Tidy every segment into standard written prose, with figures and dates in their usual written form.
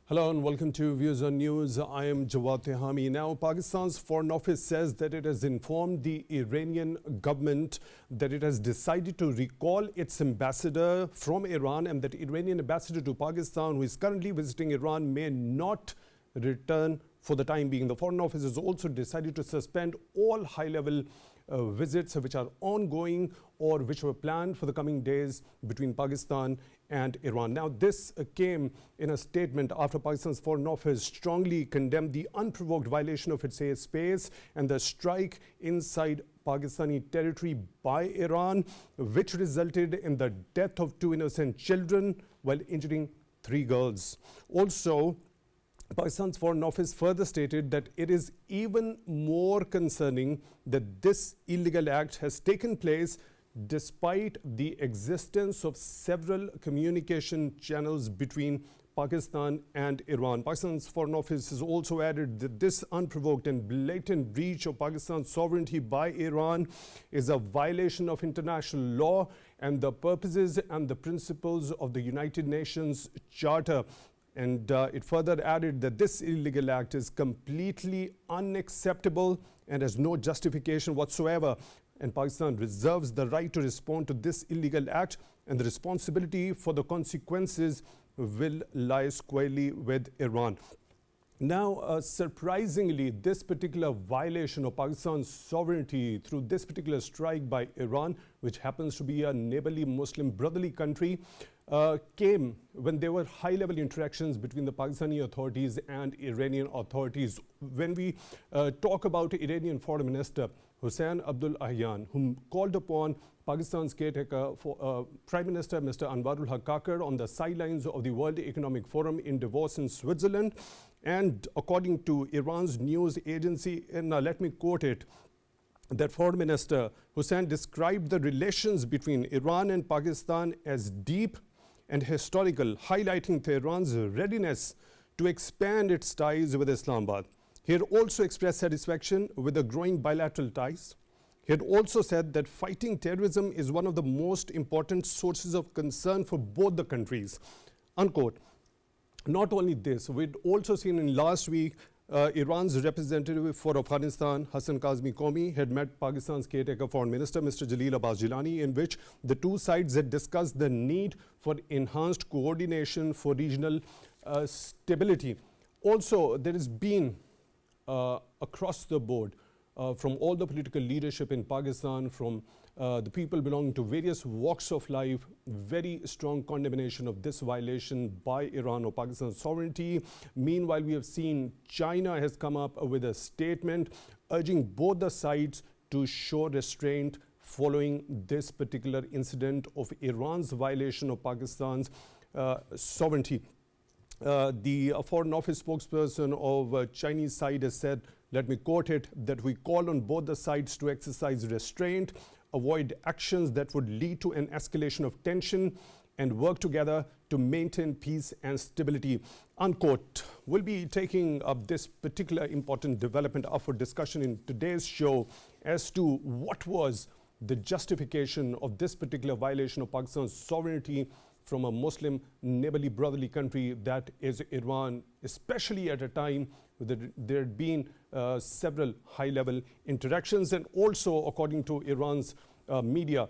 Hello and welcome to Views on News. I am Jawad Tehami. Now, Pakistan's Foreign Office says that it has informed the Iranian government that it has decided to recall its ambassador from Iran and that Iranian ambassador to Pakistan, who is currently visiting Iran, may not return for the time being. The Foreign Office has also decided to suspend all high-level visits which are ongoing or which were planned for the coming days between Pakistan and Iran. Now, this came in a statement after Pakistan's Foreign Office strongly condemned the unprovoked violation of its airspace and the strike inside Pakistani territory by Iran, which resulted in the death of 2 innocent children while injuring 3 girls. Also, Pakistan's Foreign Office further stated that it is even more concerning that this illegal act has taken place despite the existence of several communication channels between Pakistan and Iran. Pakistan's Foreign Office has also added that this unprovoked and blatant breach of Pakistan's sovereignty by Iran is a violation of international law and the purposes and the principles of the United Nations Charter. And it further added that this illegal act is completely unacceptable and has no justification whatsoever. And Pakistan reserves the right to respond to this illegal act, and the responsibility for the consequences will lie squarely with Iran. Now, surprisingly, this particular violation of Pakistan's sovereignty through this particular strike by Iran, which happens to be a neighborly Muslim brotherly country, came when there were high-level interactions between the Pakistani authorities and Iranian authorities. When we talk about Iranian Foreign Minister Hussein Abdul Ahyan, whom called upon Pakistan's caretaker for Prime Minister Mr. Anwarul Haq on the sidelines of the World Economic Forum in Davos in Switzerland. And according to Iran's news agency, let me quote it, that Foreign Minister Hussein described the relations between Iran and Pakistan as deep and historical, highlighting Tehran's readiness to expand its ties with Islamabad. He had also expressed satisfaction with the growing bilateral ties. He had also said that fighting terrorism is one of the most important sources of concern for both the countries, unquote. Not only this, we'd also seen in last week Iran's representative for Afghanistan, Hassan Kazmi Qomi, had met Pakistan's caretaker foreign minister, Mr. Jalil Abbas Jilani, in which the two sides had discussed the need for enhanced coordination for regional stability. Also, there has been across the board from all the political leadership in Pakistan, from the people belonging to various walks of life, very strong condemnation of this violation by Iran of Pakistan's sovereignty. Meanwhile, we have seen China has come up with a statement urging both the sides to show restraint following this particular incident of Iran's violation of Pakistan's sovereignty. The Foreign Office spokesperson of Chinese side has said, let me quote it, that we call on both the sides to exercise restraint, avoid actions that would lead to an escalation of tension, and work together to maintain peace and stability, unquote. We'll be taking up this particular important development up for discussion in today's show as to what was the justification of this particular violation of Pakistan's sovereignty from a Muslim neighborly brotherly country that is Iran, especially at a time when there had been several high-level interactions. And also, according to Iran's media,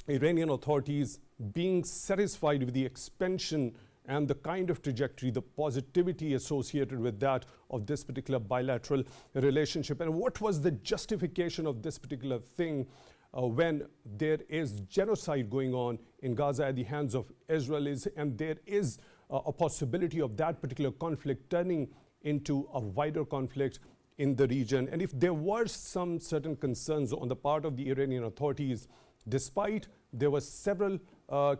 Iranian authorities being satisfied with the expansion and the kind of trajectory, the positivity associated with that of this particular bilateral relationship. And what was the justification of this particular thing when there is genocide going on in Gaza at the hands of Israelis, and there is a possibility of that particular conflict turning into a wider conflict in the region. And if there were some certain concerns on the part of the Iranian authorities, despite there were several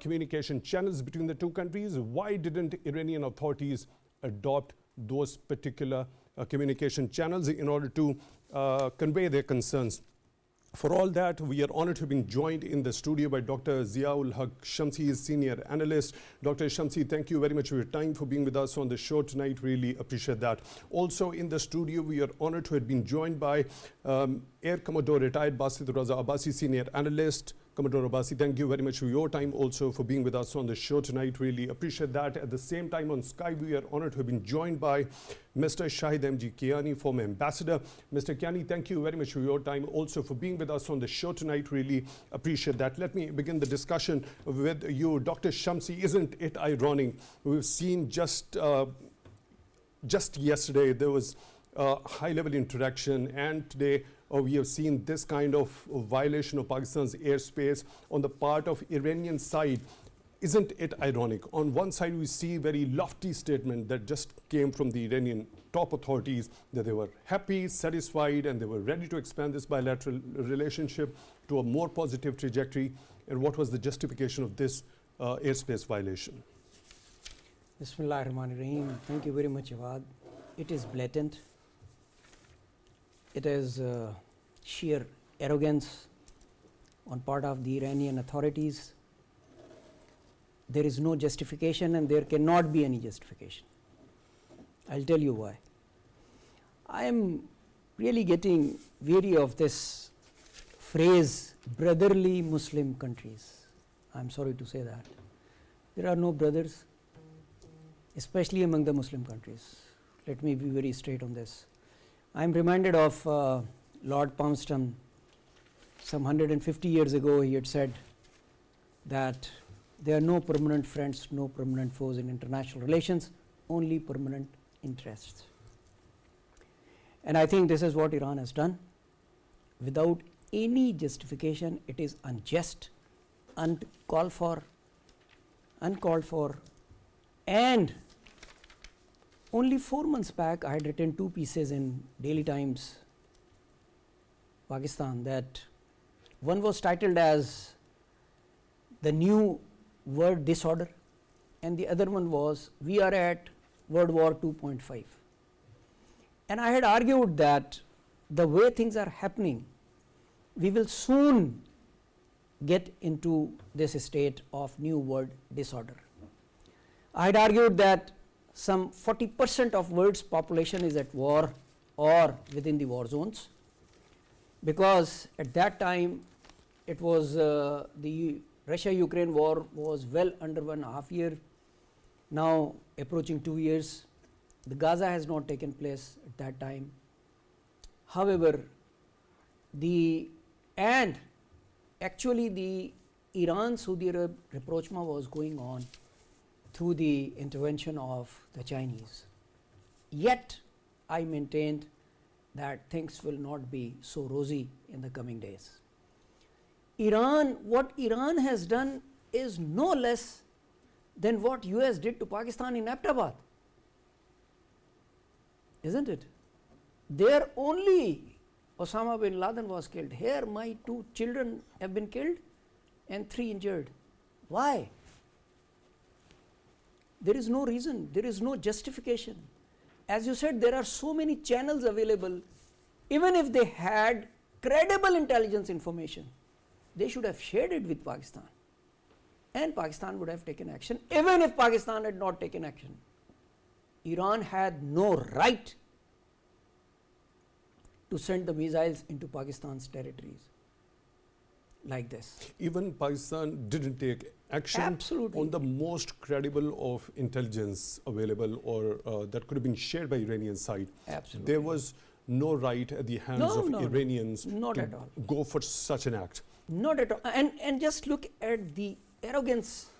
communication channels between the two countries, why didn't Iranian authorities adopt those particular communication channels in order to convey their concerns? For all that, we are honored to be joined in the studio by Dr. Ziaul Haq Shamsi, senior analyst. Dr. Shamsi, thank you very much for your time, for being with us on the show tonight. Really appreciate that. Also in the studio, we are honored to have been joined by Air Commodore retired Basit Raza Abbasi, senior analyst, Commodore Abbasi, thank you very much for your time, also for being with us on the show tonight. Really appreciate that. At the same time, on Skype, we are honored to have been joined by Mr. Shahid M.G Kiani, former ambassador. Mr. Kiani, thank you very much for your time, also for being with us on the show tonight. Really appreciate that. Let me begin the discussion with you. Dr. Shamsi, isn't it ironic? We've seen just yesterday there was high-level interaction, and today we have seen this kind of violation of Pakistan's airspace on the part of Iranian side. Isn't it ironic? On one side, we see very lofty statement that just came from the Iranian top authorities that they were happy, satisfied, and they were ready to expand this bilateral relationship to a more positive trajectory. And what was the justification of this airspace violation? Bismillahirrahmanirrahim. Thank you very much, Jawad. It is blatant. It is sheer arrogance on part of the Iranian authorities. There is no justification, and there cannot be any justification. I'll tell you why. I am really getting weary of this phrase, brotherly Muslim countries. I'm sorry to say that. There are no brothers, especially among the Muslim countries. Let me be very straight on this. I am reminded of Lord Palmerston. Some 150 years ago, he had said that there are no permanent friends, no permanent foes in international relations, only permanent interests. And I think this is what Iran has done. Without any justification, it is unjust, uncalled for, and only 4 months back, I had written 2 pieces in Daily Times, Pakistan, that one was titled as The New World Disorder, and the other one was We Are at World War 2.5. And I had argued that the way things are happening, we will soon get into this state of New World Disorder. I had argued that some 40% of world's population is at war or within the war zones, because at that time it was the Russia-Ukraine war was well under 1.5 years, now approaching 2 years. The Gaza has not taken place at that time. However, actually the Iran-Saudi Arab rapprochement was going on through the intervention of the Chinese. Yet, I maintained that things will not be so rosy in the coming days. What Iran has done is no less than what US did to Pakistan in Abbottabad. Isn't it? There only Osama bin Laden was killed. Here my 2 children have been killed and 3 injured. Why? There is no reason, there is no justification. As you said, there are so many channels available. Even if they had credible intelligence information, they should have shared it with Pakistan, and Pakistan would have taken action. Even if Pakistan had not taken action, Iran had no right to send the missiles into Pakistan's territories like this. Even Pakistan didn't take action Absolutely. on the most credible of intelligence available, or that could have been shared by Iranian side. Absolutely. There was no right at the hands of Iranians not to at all. go for such an act. Not at all. And just look at the arrogance.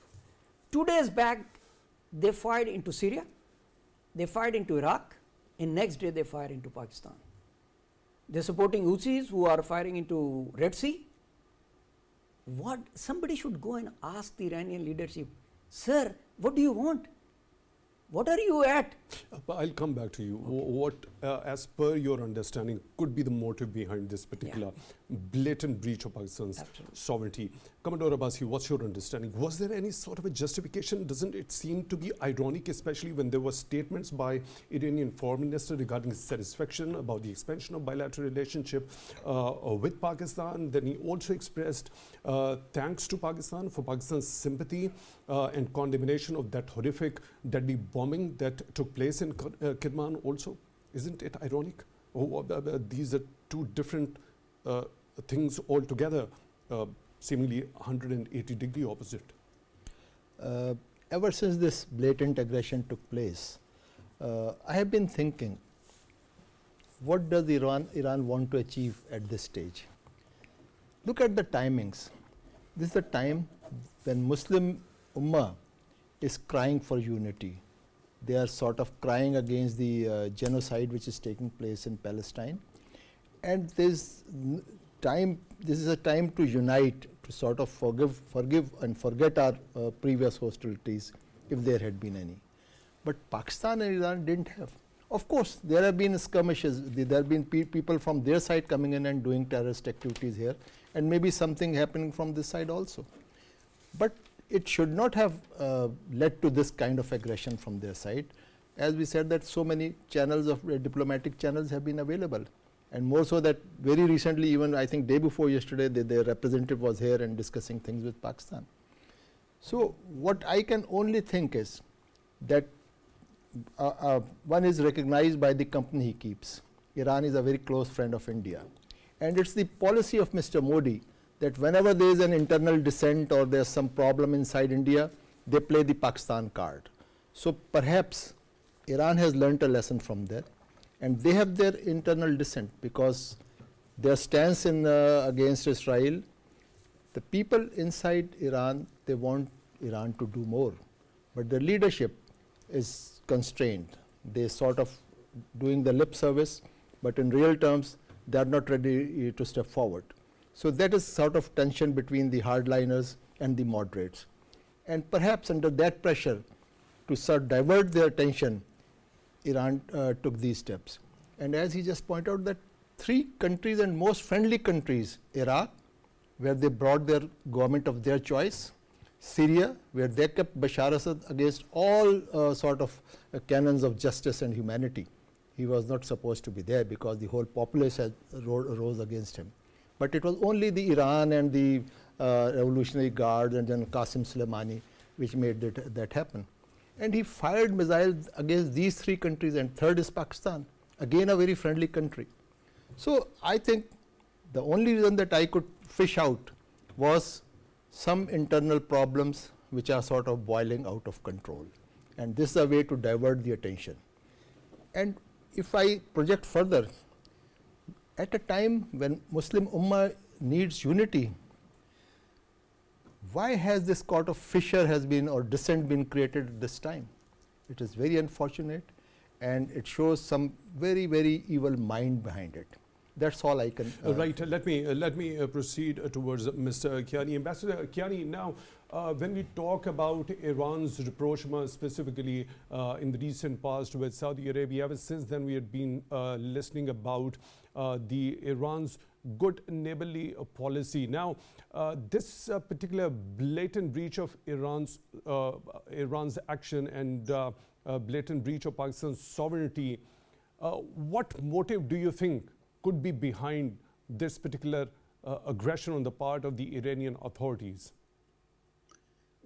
2 days back, they fired into Syria, they fired into Iraq, and next day they fire into Pakistan. They're supporting Houthis who are firing into Red Sea. What? Somebody should go and ask the Iranian leadership, sir, what do you want? What are you at? I'll come back to you. Okay. What, as per your understanding, could be the motive behind this particular blatant breach of Pakistan's sovereignty? Commodore Abbasi, what's your understanding? Was there any sort of a justification? Doesn't it seem to be ironic, especially when there were statements by Iranian foreign minister regarding his satisfaction about the expansion of bilateral relationship with Pakistan? Then he also expressed thanks to Pakistan for Pakistan's sympathy and condemnation of that horrific, deadly bombing that took place in Kirman also. Isn't it ironic? These are 2 different things altogether. seemingly 180-degree opposite. Ever since this blatant aggression took place, I have been thinking, what does Iran want to achieve at this stage? Look at the timings. This is the time when Muslim Ummah is crying for unity. They are sort of crying against the genocide which is taking place in Palestine. And this is a time to unite, to sort of forgive and forget our previous hostilities, if there had been any. But Pakistan and Iran didn't have. Of course, there have been skirmishes. There have been people from their side coming in and doing terrorist activities here, and maybe something happening from this side also. But it should not have led to this kind of aggression from their side. As we said, that so many channels of diplomatic channels have been available, and more so that very recently, even I think day before yesterday, their representative was here and discussing things with Pakistan. So what I can only think is that one is recognized by the company he keeps. Iran is a very close friend of India, and it's the policy of Mr. Modi that whenever there is an internal dissent or there's some problem inside India, they play the Pakistan card. So perhaps Iran has learnt a lesson from that, and they have their internal dissent because their stance against Israel, the people inside Iran, they want Iran to do more, but the leadership is constrained. They sort of doing the lip service, but in real terms, they are not ready to step forward. So that is sort of tension between the hardliners and the moderates. And perhaps under that pressure to sort of divert their attention, Iran took these steps. And as he just pointed out, that three countries and most friendly countries, Iraq, where they brought their government of their choice, Syria, where they kept Bashar Assad against all sort of canons of justice and humanity. He was not supposed to be there because the whole populace had rose against him. But it was only the Iran and the Revolutionary Guard and then Qasem Soleimani which made that happen. And he fired missiles against these three countries, and third is Pakistan, again a very friendly country. So I think the only reason that I could fish out was some internal problems which are sort of boiling out of control. And this is a way to divert the attention. And if I project further, at a time when Muslim Ummah needs unity, why has this sort of fissure has been or dissent been created at this time? It is very unfortunate, and it shows some very, very evil mind behind it. That's all I can. Right. Let me proceed towards Mr. Kiani. Ambassador Kiani, now when we talk about Iran's rapprochement specifically in the recent past with Saudi Arabia, ever since then we had been listening about the Iran's good neighborly policy. Now, this particular blatant breach of Iran's action and blatant breach of Pakistan's sovereignty, what motive do you think could be behind this particular aggression on the part of the Iranian authorities?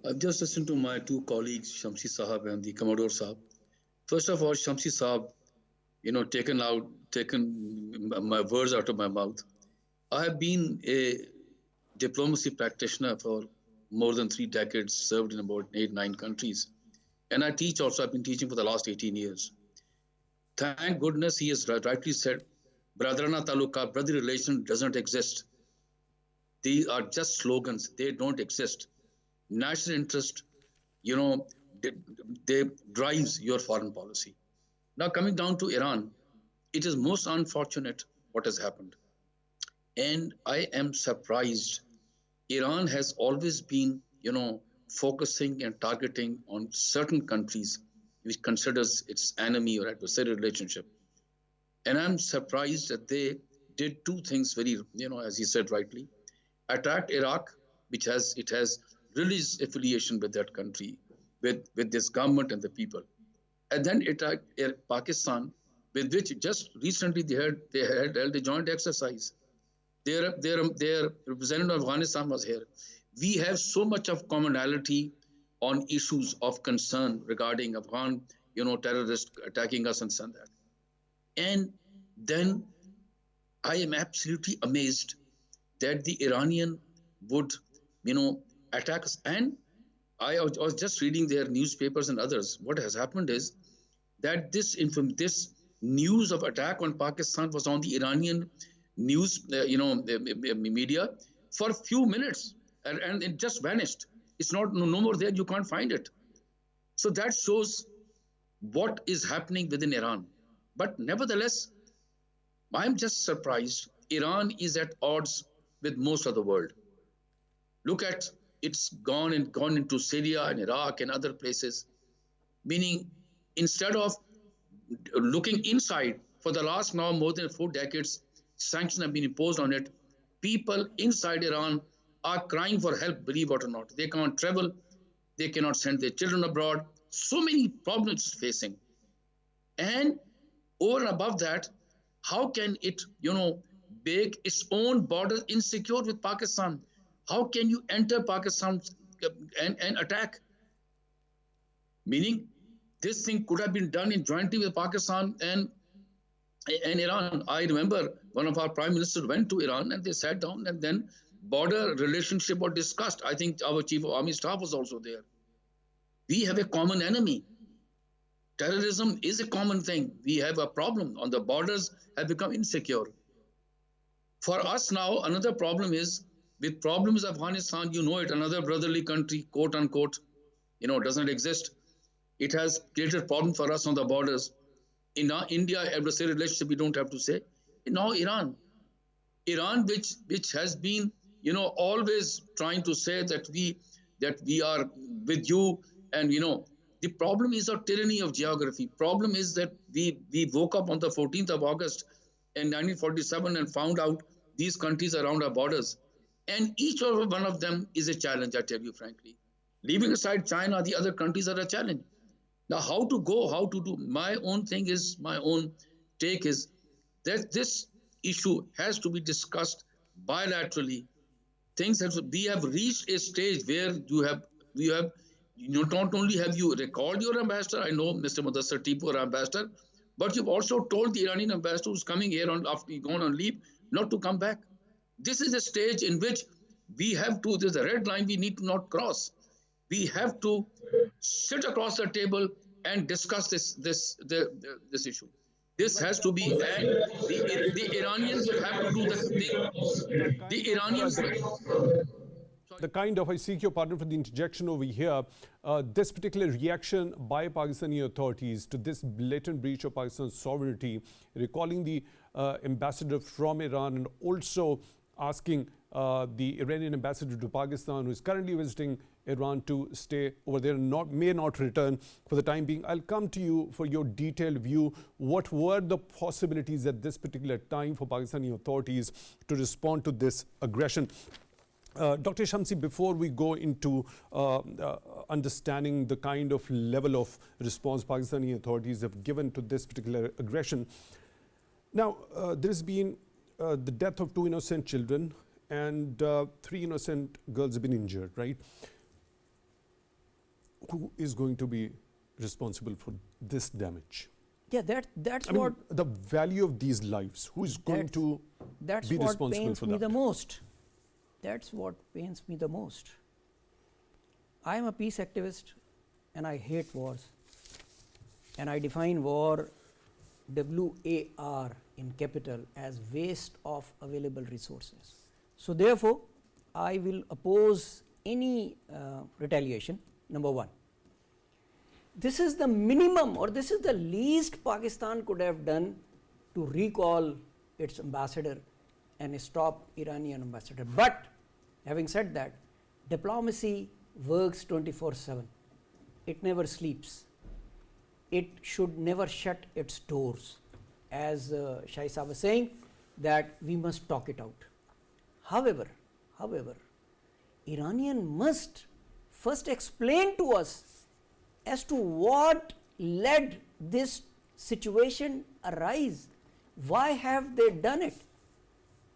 I've just listened to my two colleagues, Shamsi Sahab and the Commodore Sahab. First of all, Shamsi Sahab, taken my words out of my mouth. I have been a diplomacy practitioner for more than 3 decades, served in about 8-9 countries. And I teach also, I've been teaching for the last 18 years. Thank goodness he has rightly said, Bradrana Taluka, brotherly relation doesn't exist. These are just slogans, they don't exist. National interest, they drives your foreign policy. Now coming down to Iran, it is most unfortunate what has happened. And I am surprised. Iran has always been, focusing and targeting on certain countries which considers its enemy or adversary relationship. And I'm surprised that they did two things very, as he said rightly, attacked Iraq, which has religious affiliation with that country, with this government and the people. And then attacked Pakistan, with which just recently they had held a joint exercise. Their representative of Afghanistan was here. We have so much of commonality on issues of concern regarding Afghan, terrorists attacking us and that. And then I am absolutely amazed that the Iranian would, attack us. And I was just reading their newspapers and others. What has happened is that this news of attack on Pakistan was on the Iranian news, media for a few minutes, and it just vanished. It's no more there. You can't find it. So that shows what is happening within Iran. But nevertheless, I'm just surprised. Iran is at odds with most of the world. Look at it's gone into Syria and Iraq and other places. Meaning, instead of looking inside, for the last now more than 4 decades, sanctions have been imposed on it. People inside Iran are crying for help, believe it or not. They can't travel. They cannot send their children abroad. So many problems facing. And over and above that, how can it, make its own borders insecure with Pakistan? How can you enter Pakistan and attack? Meaning, this thing could have been done in jointly with Pakistan and Iran. I remember one of our prime ministers went to Iran and they sat down, and then border relationship was discussed. I think our chief of army staff was also there. We have a common enemy. Terrorism is a common thing. We have a problem. On the borders have become insecure. For us now, another problem is, with problems of Afghanistan, another brotherly country, quote unquote, doesn't exist. It has created problem for us on the borders. In India, adversarial relationship, we don't have to say. Now Iran, which has been, always trying to say that we are with you, and the problem is a tyranny of geography. Problem is that we woke up on the 14th of August in 1947 and found out these countries around our borders. And each one of them is a challenge, I tell you frankly. Leaving aside China, the other countries are a challenge. Now, how to do? My own take is that this issue has to be discussed bilaterally. We have reached a stage where not only have you recalled your ambassador, I know Mr. Mudassar Tipu, our ambassador, but you've also told the Iranian ambassador who's coming here after he's gone on leave not to come back. This is a stage in which there's a red line we need to not cross. We have to sit across the table and discuss this issue. This has to be, and the Iranians will have to do the Iranians. The kind of, I seek your pardon for the interjection over here, this particular reaction by Pakistani authorities to this blatant breach of Pakistan's sovereignty, recalling the ambassador from Iran and also asking the Iranian ambassador to Pakistan, who is currently visiting Iran, to stay over there and may not return for the time being. I'll come to you for your detailed view. What were the possibilities at this particular time for Pakistani authorities to respond to this aggression? Dr. Shamsi, before we go into understanding the kind of level of response Pakistani authorities have given to this particular aggression, now there's been the death of 2 innocent children and 3 innocent girls have been injured, right? Who is going to be responsible for this damage? Yeah, that's I mean, the value of these lives. Who is going to be responsible for that? That's what pains me the most. I am a peace activist and I hate wars. And I define war, WAR in capital, as waste of available resources. So therefore, I will oppose any retaliation, number one. This is the minimum, or this is the least Pakistan could have done to recall its ambassador and stop Iranian ambassador. But having said that, diplomacy works 24/7. It never sleeps. It should never shut its doors. As Shahid Sahib was saying, that we must talk it out. However, Iranian must first explain to us as to what led this situation arise. Why have they done it?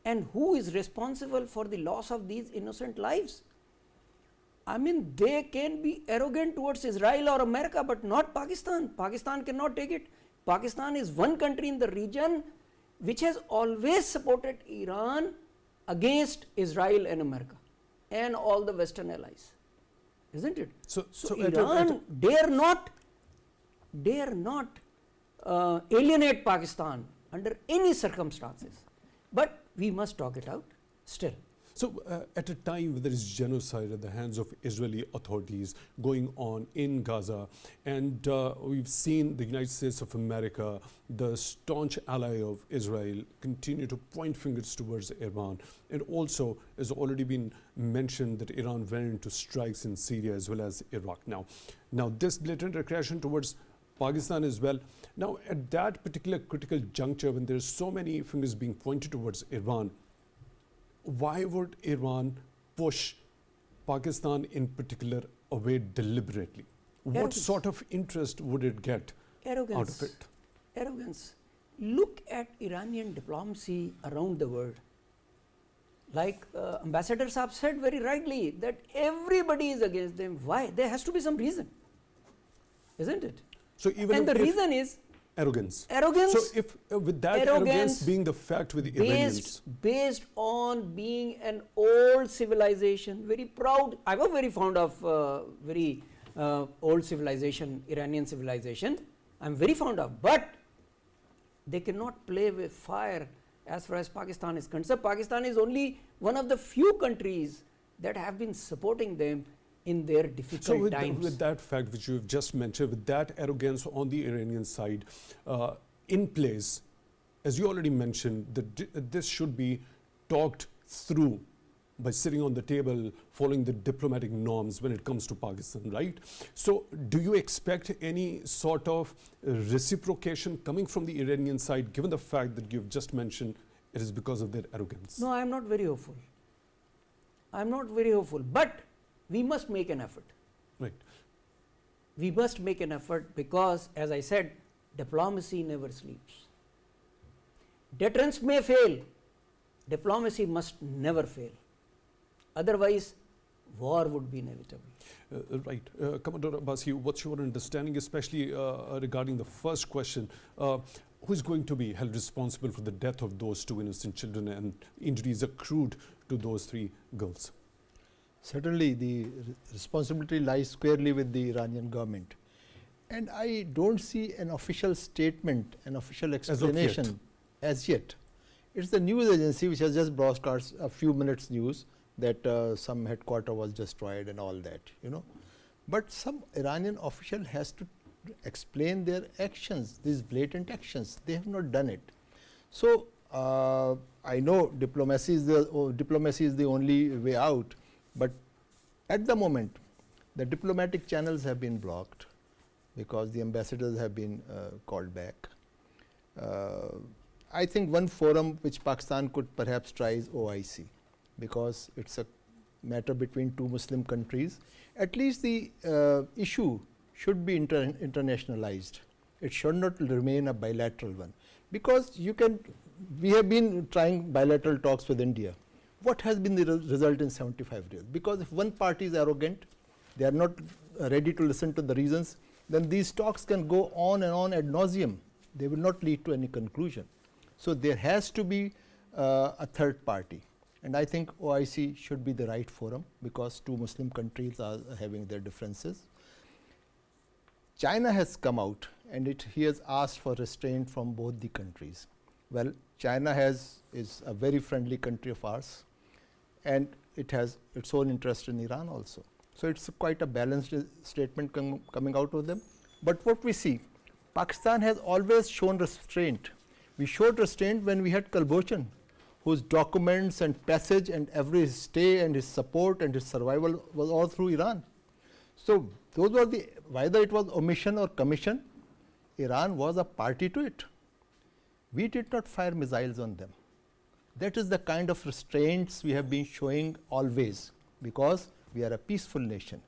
And who is responsible for the loss of these innocent lives? I mean, they can be arrogant towards Israel or America, but not Pakistan. Pakistan cannot take it. Pakistan is one country in the region which has always supported Iran against Israel and America. and all the Western allies, isn't it? So Iran dare not alienate Pakistan under any circumstances, but we must talk it out still. So at a time when there is genocide at the hands of Israeli authorities going on in Gaza, and we've seen the United States of America, the staunch ally of Israel, continue to point fingers towards Iran, and also has already been mentioned that Iran went into strikes in Syria as well as Iraq now. Now this blatant aggression towards Pakistan as well. Now at that particular critical juncture when there's so many fingers being pointed towards Iran, why would Iran push Pakistan in particular away deliberately? What Arrogance. sort of interest would it get Arrogance. out of it? Arrogance. Look at Iranian diplomacy around the world. Like Ambassador Saab said very rightly that everybody is against them. Why? There has to be some reason, isn't it? So even And the if reason is arrogance. arrogance. So if with that arrogance being the fact with the Iranians, based on being an old civilization, very proud. I was very fond of very old civilization, Iranian civilization. I'm very fond of, but they cannot play with fire as far as Pakistan is concerned. Pakistan is only one of the few countries that have been supporting them in their difficult so times. with that fact which you've just mentioned, with that arrogance on the Iranian side in place, as you already mentioned, that this should be talked through by sitting on the table, following the diplomatic norms when it comes to Pakistan, right? So do you expect any sort of reciprocation coming from the Iranian side, given the fact that you've just mentioned it is because of their arrogance? No, I am not very hopeful. I am not very hopeful, but we must make an effort. Right. We must make an effort because, as I said, diplomacy never sleeps. Deterrence may fail, diplomacy must never fail. Otherwise, war would be inevitable. Right. Commodore Abbasi, what's your understanding, especially regarding the first question? Who is going to be held responsible for the death of those two innocent children and injuries accrued to those three girls? Certainly, the responsibility lies squarely with the Iranian government. And I don't see an official statement, an official explanation as yet. It's the news agency which has just broadcast a few minutes news that some headquarter was destroyed and all that, you know. But some Iranian official has to explain their actions, these blatant actions. They have not done it. So I know diplomacy is the only way out. But at the moment, the diplomatic channels have been blocked because the ambassadors have been called back. I think one forum which Pakistan could perhaps try is OIC, because it's a matter between two Muslim countries. At least the issue should be internationalized. It should not remain a bilateral one, because we have been trying bilateral talks with India. What has been the result in 75 days? Because if one party is arrogant, they are not ready to listen to the reasons, then these talks can go on and on ad nauseum. They will not lead to any conclusion. So there has to be a third party. And I think OIC should be the right forum, because two Muslim countries are having their differences. China has come out and he has asked for restraint from both the countries. Well, China is a very friendly country of ours, and it has its own interest in Iran also. So it's quite a balanced statement coming out of them. But what we see, Pakistan has always shown restraint. We showed restraint when we had Kalbochan, whose documents and passage and every stay and his support and his survival was all through Iran. So those were whether it was omission or commission, Iran was a party to it. We did not fire missiles on them. That is the kind of restraints we have been showing always, because we are a peaceful nation.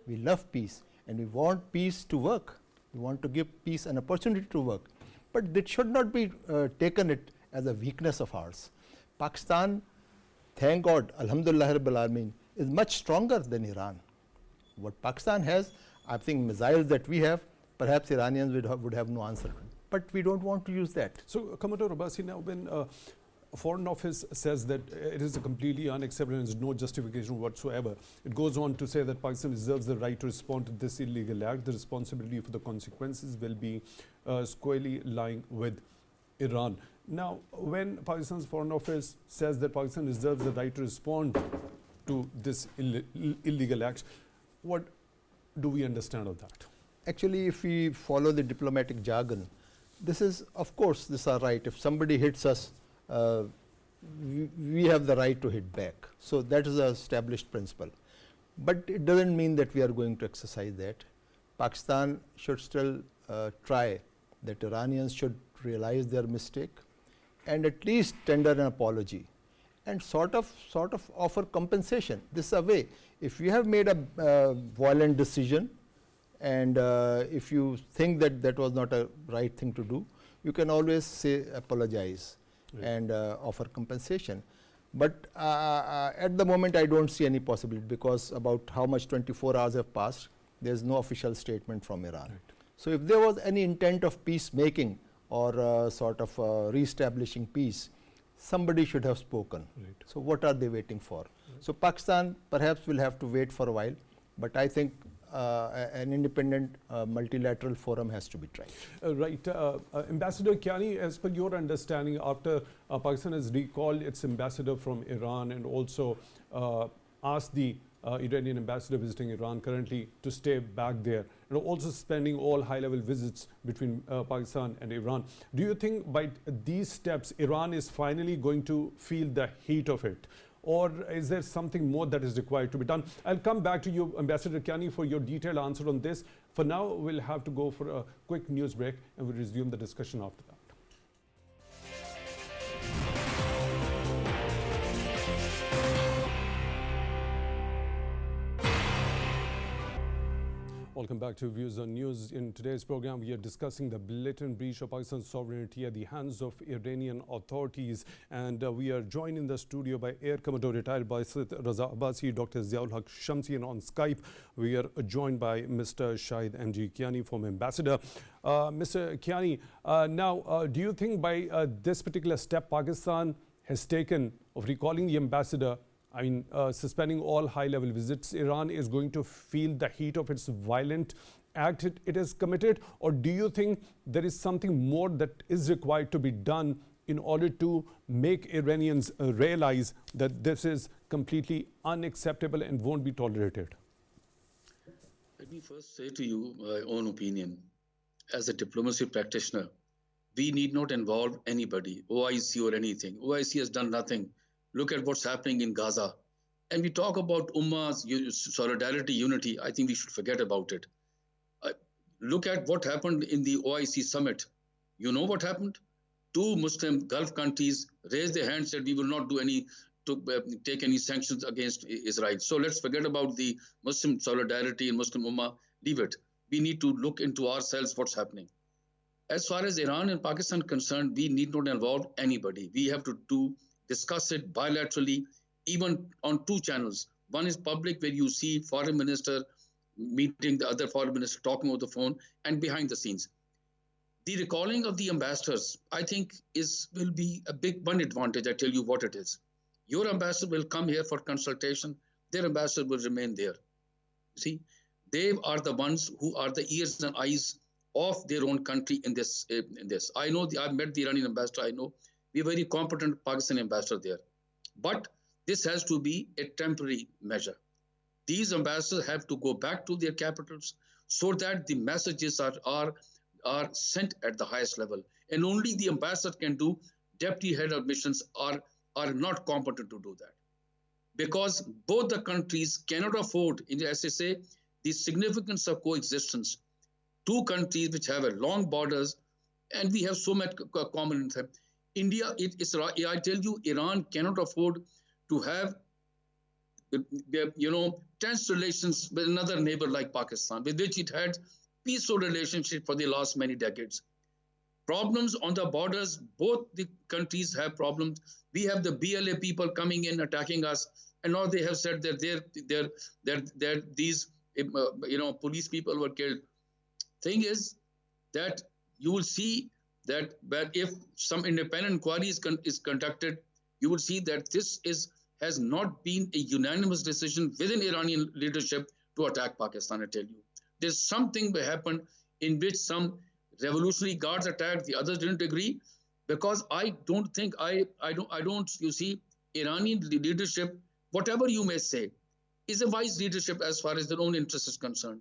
We love peace and we want peace to work. We want to give peace an opportunity to work. But it should not be taken it as a weakness of ours. Pakistan, thank God, Alhamdulillah Rabbil Alameen, is much stronger than Iran. What Pakistan has, I think missiles that we have, perhaps Iranians would have no answer. But we don't want to use that. So, Commodore Abbasi, now when Foreign Office says that it is a completely unacceptable and there is no justification whatsoever. It goes on to say that Pakistan reserves the right to respond to this illegal act. The responsibility for the consequences will be squarely lying with Iran. Now, when Pakistan's Foreign Office says that Pakistan reserves the right to respond to this illegal act, what do we understand of that? Actually, if we follow the diplomatic jargon, this is, of course, this is our right. If somebody hits us, we have the right to hit back. So that is an established principle. But it doesn't mean that we are going to exercise that. Pakistan should still try, that Iranians should realize their mistake and at least tender an apology and sort of offer compensation. This is a way. If you have made a violent decision and if you think that that was not a right thing to do, you can always say apologize and offer compensation. But at the moment I don't see any possibility, because about how much 24 hours have passed, there is no official statement from Iran. Right. So if there was any intent of peacemaking or sort of re-establishing peace, somebody should have spoken. Right. So what are they waiting for? So Pakistan perhaps will have to wait for a while, but I think an independent multilateral forum has to be tried. Right. Ambassador Kiani, as per your understanding, after Pakistan has recalled its ambassador from Iran and also asked the Iranian ambassador visiting Iran currently to stay back there, and also suspending all high-level visits between Pakistan and Iran, do you think by these steps Iran is finally going to feel the heat of it? Or is there something more that is required to be done? I'll come back to you, Ambassador Kiani, for your detailed answer on this. For now, we'll have to go for a quick news break and we'll resume the discussion after that. Welcome back to Views on News. In today's program, we are discussing the blatant breach of Pakistan's sovereignty at the hands of Iranian authorities. And we are joined in the studio by Air Commodore retired Basit, Raza, Abbasi, Dr. Haq Shamsi, and on Skype, we are joined by Mr. Shahid M.G Kiani, former ambassador. Mr. Kiani, now, do you think by this particular step Pakistan has taken of recalling the ambassador, I mean, suspending all high-level visits, Iran is going to feel the heat of its violent act it has committed? Or do you think there is something more that is required to be done in order to make Iranians realize that this is completely unacceptable and won't be tolerated? Let me first say to you my own opinion. As a diplomacy practitioner, we need not involve anybody, OIC or anything. OIC has done nothing. Look at what's happening in Gaza. And we talk about Ummah's solidarity, unity. I think we should forget about it. Look at what happened in the OIC summit. You know what happened? 2 Muslim Gulf countries raised their hands, said we will not do take any sanctions against Israel. So let's forget about the Muslim solidarity and Muslim Ummah. Leave it. We need to look into ourselves what's happening. As far as Iran and Pakistan are concerned, we need not involve anybody. We have to discuss it bilaterally, even on 2 channels. One is public, where you see foreign minister meeting the other foreign minister, talking over the phone, and behind the scenes. The recalling of the ambassadors, I think, will be a big one advantage. I tell you what it is. Your ambassador will come here for consultation. Their ambassador will remain there. See, they are the ones who are the ears and eyes of their own country in this. I know, I've met the Iranian ambassador. I know we're very competent Pakistan ambassador there. But this has to be a temporary measure. These ambassadors have to go back to their capitals so that the messages are sent at the highest level. And only the ambassador can do. Deputy head of missions are not competent to do that. Because both the countries cannot afford, in the SSA, the significance of coexistence. 2 countries which have a long borders, and we have so much common in them. India, I tell you, Iran cannot afford to have, tense relations with another neighbor like Pakistan, with which it had peaceful relationship for the last many decades. Problems on the borders, both the countries have problems. We have the BLA people coming in, attacking us, and now they have said that these police people were killed. Thing is that you will see that if some independent inquiry is conducted, you will see that this has not been a unanimous decision within Iranian leadership to attack Pakistan, I tell you. There's something that happened in which some revolutionary guards attacked, the others didn't agree, because I don't think, you see, Iranian leadership, whatever you may say, is a wise leadership as far as their own interest is concerned.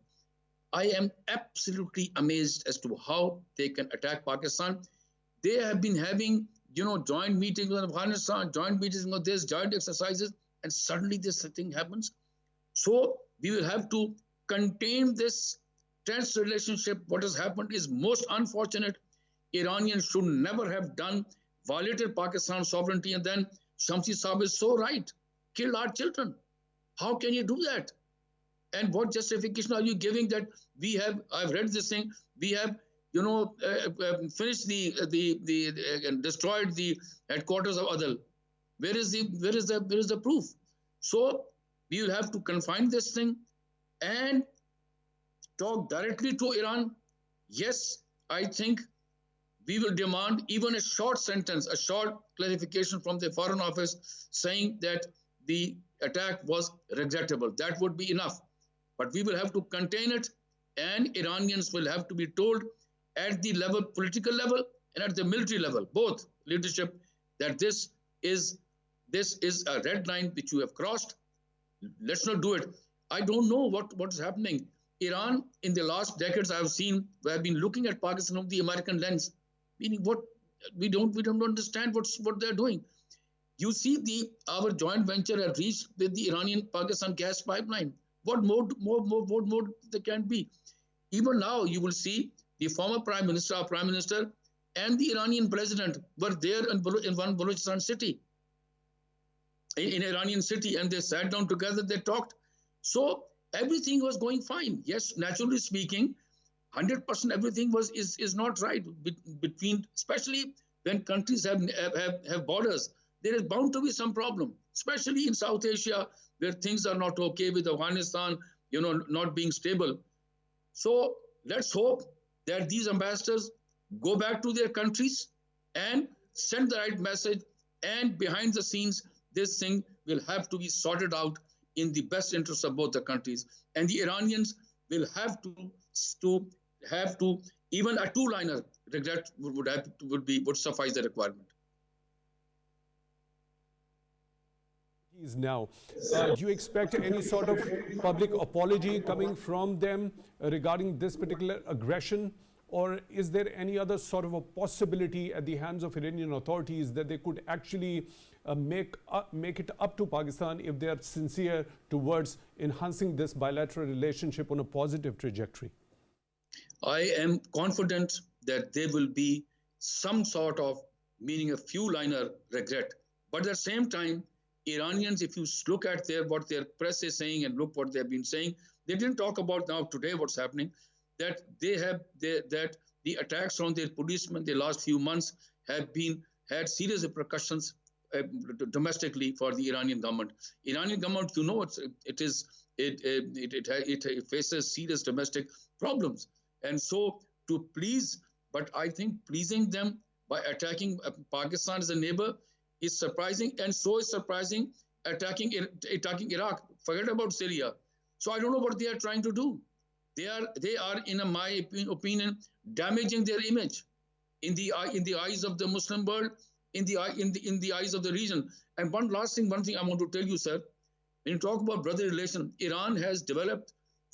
I am absolutely amazed as to how they can attack Pakistan. They have been having, joint meetings with Afghanistan, joint meetings with this, joint exercises, and suddenly this thing happens. So we will have to contain this tense relationship. What has happened is most unfortunate. Iranians should never have violated Pakistan's sovereignty, and then Shamsi Saab is so right, killed our children. How can you do that? And what justification are you giving that I've read this thing, we have, finished destroyed the headquarters of Adal. Where is the proof? So we will have to confine this thing and talk directly to Iran. Yes, I think we will demand even a short sentence, a short clarification from the Foreign Office saying that the attack was regrettable. That would be enough. But we will have to contain it, and Iranians will have to be told at the political level and at the military level, both leadership, that this is a red line which you have crossed. Let's not do it. I don't know what is happening. Iran, in the last decades, I have been looking at Pakistan from the American lens, meaning what we don't understand what they're doing. You see, our joint venture has reached with the Iranian-Pakistan gas pipeline. What more there can be? Even now, you will see the former Prime Minister, our Prime Minister, and the Iranian President were there in one Balochistan city, in Iranian city, and they sat down together, they talked. So everything was going fine. Yes, naturally speaking, 100% everything is not right between, especially when countries have borders. There is bound to be some problem, especially in South Asia, where things are not okay with Afghanistan, not being stable. So let's hope that these ambassadors go back to their countries and send the right message. And behind the scenes, this thing will have to be sorted out in the best interest of both the countries. And the Iranians will have to even a two-liner regret would suffice the requirement. Now, do you expect any sort of public apology coming from them regarding this particular aggression? Or is there any other sort of a possibility at the hands of Iranian authorities that they could actually make it up to Pakistan if they are sincere towards enhancing this bilateral relationship on a positive trajectory? I am confident that there will be some sort of, meaning a few-liner regret. But at the same time, Iranians, if you look at what their press is saying and look what they've been saying, they didn't talk about now today what's happening, that that the attacks on their policemen the last few months had serious repercussions domestically for the Iranian government. Iranian government, it faces serious domestic problems. And so but I think pleasing them by attacking Pakistan as a neighbor is surprising, and so is surprising attacking Iraq. Forget about Syria. So I don't know what they are trying to do. They are, in my opinion, damaging their image in the eyes of the Muslim world, in the eyes of the region. And one thing I want to tell you, sir, when you talk about brotherly relation, Iran has developed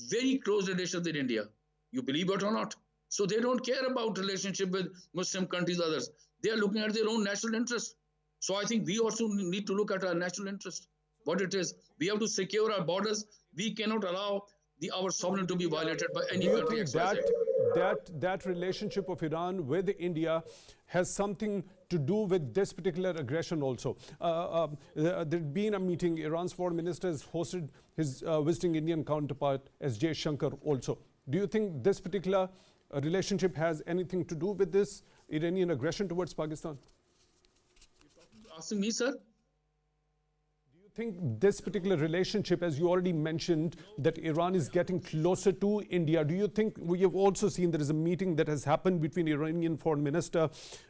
very close relations with India. You believe it or not? So they don't care about relationship with Muslim countries, others. They are looking at their own national interest. So I think we also need to look at our national interest, what it is. We have to secure our borders. We cannot allow our sovereignty to be violated by any country. Do you think that relationship of Iran with India has something to do with this particular aggression also? There'd been a meeting. Iran's foreign minister has hosted his visiting Indian counterpart, S.J. Shankar, also. Do you think this particular relationship has anything to do with this Iranian aggression towards Pakistan? Asking me, sir? Do you think this particular relationship, as you already mentioned, that Iran is getting closer to India, do you think, we have also seen there is a meeting that has happened between Iranian foreign minister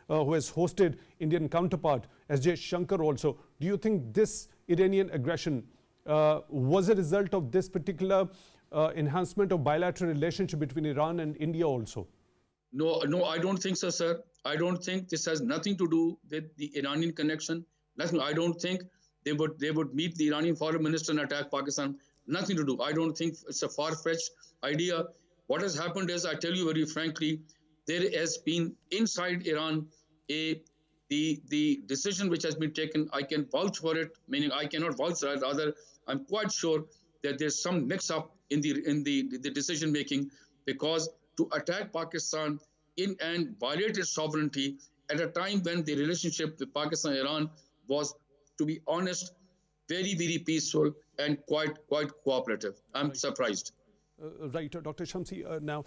who has hosted Indian counterpart, S.J. Shankar also. Do you think this Iranian aggression was a result of this particular enhancement of bilateral relationship between Iran and India also? No, I don't think so, sir. I don't think this has nothing to do with the Iranian connection. Nothing. I don't think they would meet the Iranian foreign minister and attack Pakistan. Nothing to do. I don't think it's a far-fetched idea. What has happened is, I tell you very frankly, there has been inside Iran the decision which has been taken. I can vouch for it, meaning I cannot vouch, rather I'm quite sure that there's some mix-up in the decision making, because to attack Pakistan and violate its sovereignty at a time when the relationship with Pakistan and Iran was, to be honest, very, very peaceful and quite cooperative. I'm surprised. Right, Dr. Shamsi, now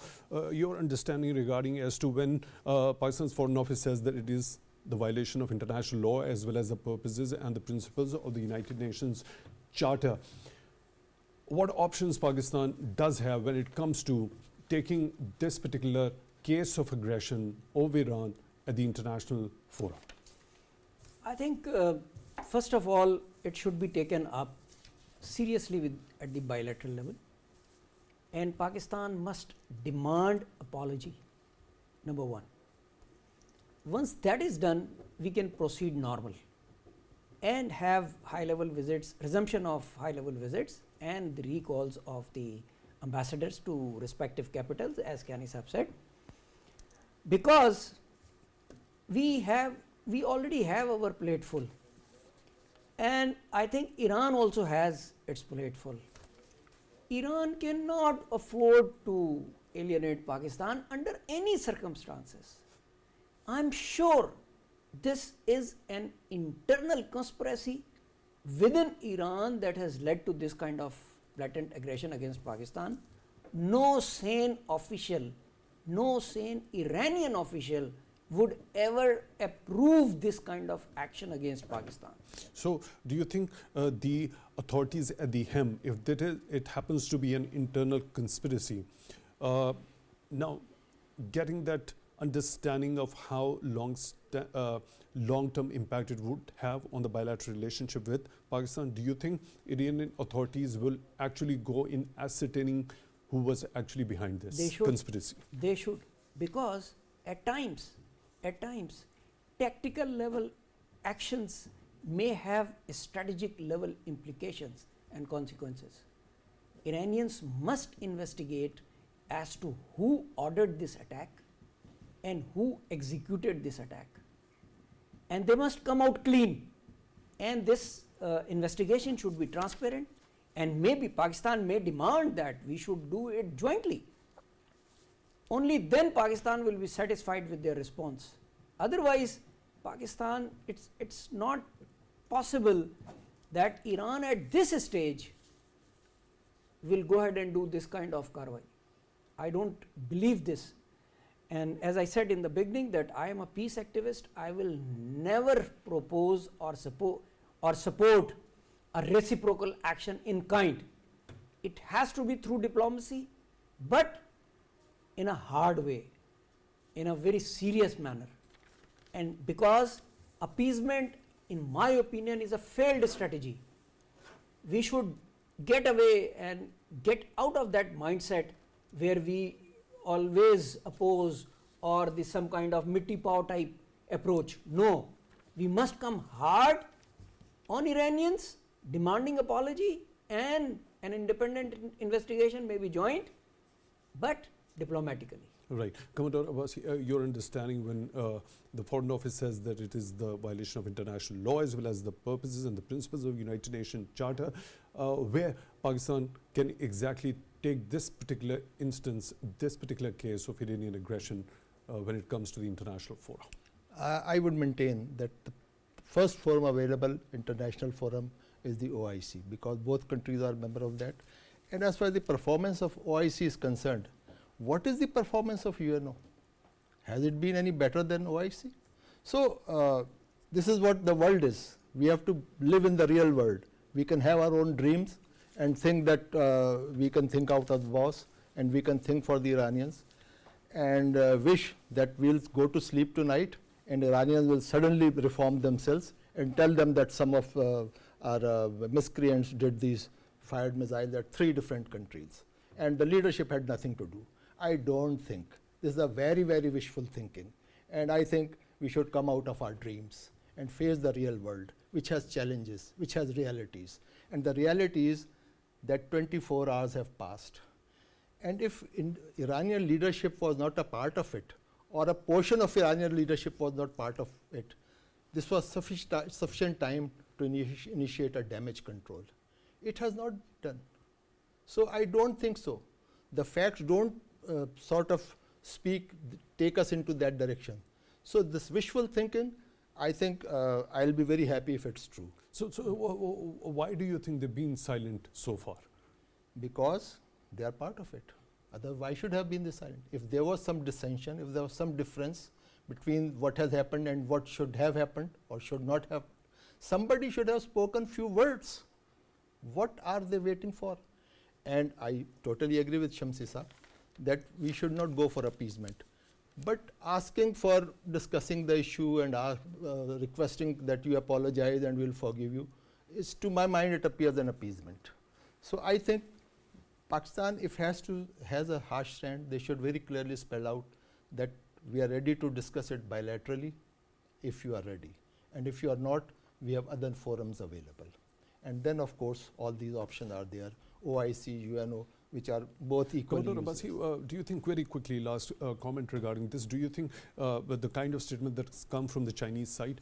your understanding regarding as to when Pakistan's Foreign Office says that it is the violation of international law as well as the purposes and the principles of the United Nations Charter. What options Pakistan does have when it comes to taking this particular case of aggression of Iran at the international forum? I think, first of all, it should be taken up seriously at the bilateral level, and Pakistan must demand apology, number one. Once that is done, we can proceed normal and have high-level visits, resumption of high-level visits, and the recalls of the ambassadors to respective capitals, as Kiani Sahab said, because we already have our plate full, and I think Iran also has its plate full. Iran cannot afford to alienate Pakistan under any circumstances. I'm sure this is an internal conspiracy within Iran that has led to this kind of blatant aggression against Pakistan. No sane official, no sane Iranian official would ever approve this kind of action against Pakistan. So, do you think the authorities at the hem, if it happens to be an internal conspiracy, now getting that understanding of how long-term impact it would have on the bilateral relationship with Pakistan, do you think Iranian authorities will actually go in ascertaining who was actually behind this conspiracy? They should, because at times, tactical level actions may have strategic level implications and consequences. Iranians must investigate as to who ordered this attack and who executed this attack, and they must come out clean, and this investigation should be transparent, and maybe Pakistan may demand that we should do it jointly. Only then Pakistan will be satisfied with their response. Otherwise, Pakistan, it's not possible that Iran at this stage will go ahead and do this kind of karwai. I don't believe this. And as I said in the beginning that I am a peace activist, I will never propose or support a reciprocal action in kind. It has to be through diplomacy, but in a hard way, in a very serious manner. And because appeasement, in my opinion, is a failed strategy, we should get away and get out of that mindset where we always oppose or some kind of mitti pav type approach. No, we must come hard on Iranians, demanding apology, and an independent investigation may be joined, but diplomatically. Right. Commodore Abbasi, your understanding when the Foreign Office says that it is the violation of international law as well as the purposes and the principles of United Nations Charter, where Pakistan can exactly take this particular instance, this particular case of Iranian aggression when it comes to the international forum? I would maintain that the first forum available, international forum, is the OIC, because both countries are member of that. And as far as the performance of OIC is concerned, what is the performance of UNO? Has it been any better than OIC? So, this is what the world is. We have to live in the real world. We can have our own dreams and think that we can think out of the box and we can think for the Iranians and wish that we'll go to sleep tonight and Iranians will suddenly reform themselves and tell them that some of our miscreants did these fired missiles at 3 different countries and the leadership had nothing to do. I don't think. This is a very, very wishful thinking. And I think we should come out of our dreams and face the real world, which has challenges, which has realities. And the reality is that 24 hours have passed. And if Iranian leadership was not a part of it, or a portion of Iranian leadership was not part of it, this was sufficient time to initiate a damage control. It has not done. So I don't think so. The facts don't sort of take us into that direction. So this wishful thinking, I think I'll be very happy if it's true. So why do you think they've been silent so far? Because they are part of it. Otherwise, why should have been this silent? If there was some dissension, if there was some difference between what has happened and what should have happened or should not have, somebody should have spoken few words. What are they waiting for? And I totally agree with Shamsi Sir that we should not go for appeasement. But asking for discussing the issue and requesting that you apologize and we'll forgive you, is to my mind it appears an appeasement. So I think Pakistan, if has a harsh stand, they should very clearly spell out that we are ready to discuss it bilaterally if you are ready. And if you are not, we have other forums available. And then of course all these options are there, OIC, UNO, which are both equally Commodore Abbasi, do you think, very quickly, last comment regarding this, do you think with the kind of statement that's come from the Chinese side,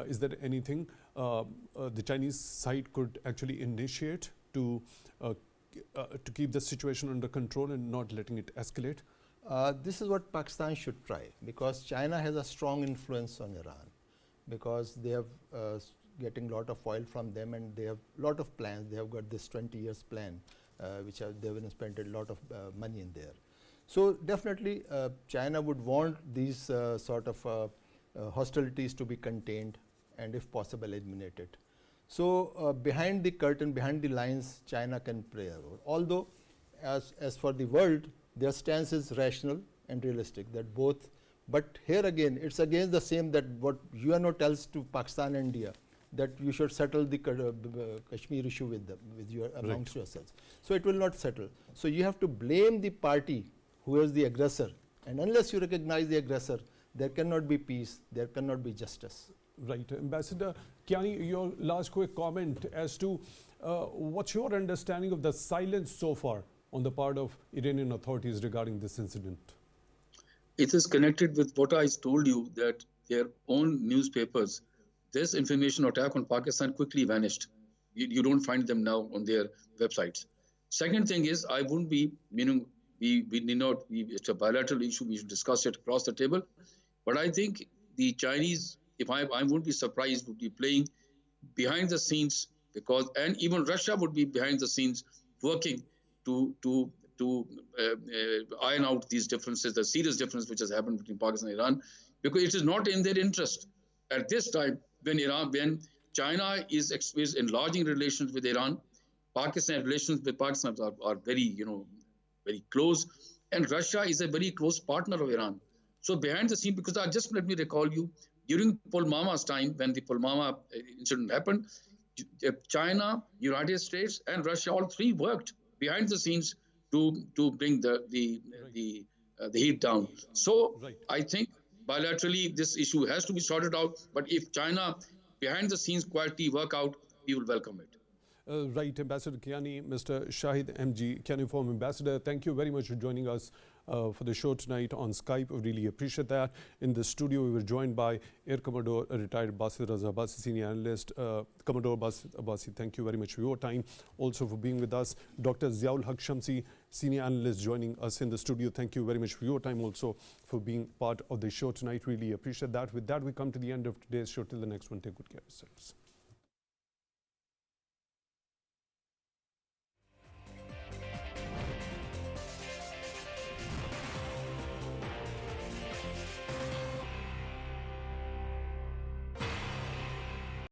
is there anything the Chinese side could actually initiate to keep the situation under control and not letting it escalate? This is what Pakistan should try, because China has a strong influence on Iran, because they have getting a lot of oil from them and they have a lot of plans. They have got this 20 years plan, which they have spent a lot of money in there. So definitely China would want these sort of hostilities to be contained and if possible eliminated. So behind the curtain, behind the lines, China can play a role. Although as for the world, their stance is rational and realistic, that both, but here again, it's against the same that what UNO tells to Pakistan and India, that you should settle the Kashmir issue with them, amongst yourselves. So it will not settle. So you have to blame the party who is the aggressor, and unless you recognize the aggressor, there cannot be peace, there cannot be justice. Right. Ambassador Kiani, your last quick comment as to what's your understanding of the silence so far on the part of Iranian authorities regarding this incident? It is connected with what I told you, that their own newspapers, this information attack on Pakistan quickly vanished. You don't find them now on their websites. Second thing is, I wouldn't be, meaning we need not, it's a bilateral issue, we should discuss it across the table. But I think the Chinese, if I wouldn't be surprised, would be playing behind the scenes, because, and even Russia would be behind the scenes working to iron out these differences, the serious difference which has happened between Pakistan and Iran, because it is not in their interest at this time when China is enlarging relations with Iran. Pakistan relations with Pakistan are very, very close, and Russia is a very close partner of Iran. So behind the scene, because just let me recall you, during Pulwama's time, when the Pulwama incident happened, China, United States, and Russia, all three worked behind the scenes to bring the heat down. So I think bilaterally this issue has to be sorted out. But if China behind the scenes quietly work out, we will welcome it. Right, Ambassador Kiani, Mr. Shahid M.G Kiani, former ambassador, thank you very much for joining us for the show tonight on Skype. We really appreciate that. In the studio, we were joined by Air Commodore retired Basit Raza, Abbasi senior analyst. Commodore Basit Abbasi, thank you very much for your time, also for being with us. Dr. Ziaul Haq Shamsi, senior analyst, joining us in the studio. Thank you very much for your time, also for being part of the show tonight. Really appreciate that. With that, we come to the end of today's show. Till the next one, take good care of yourselves.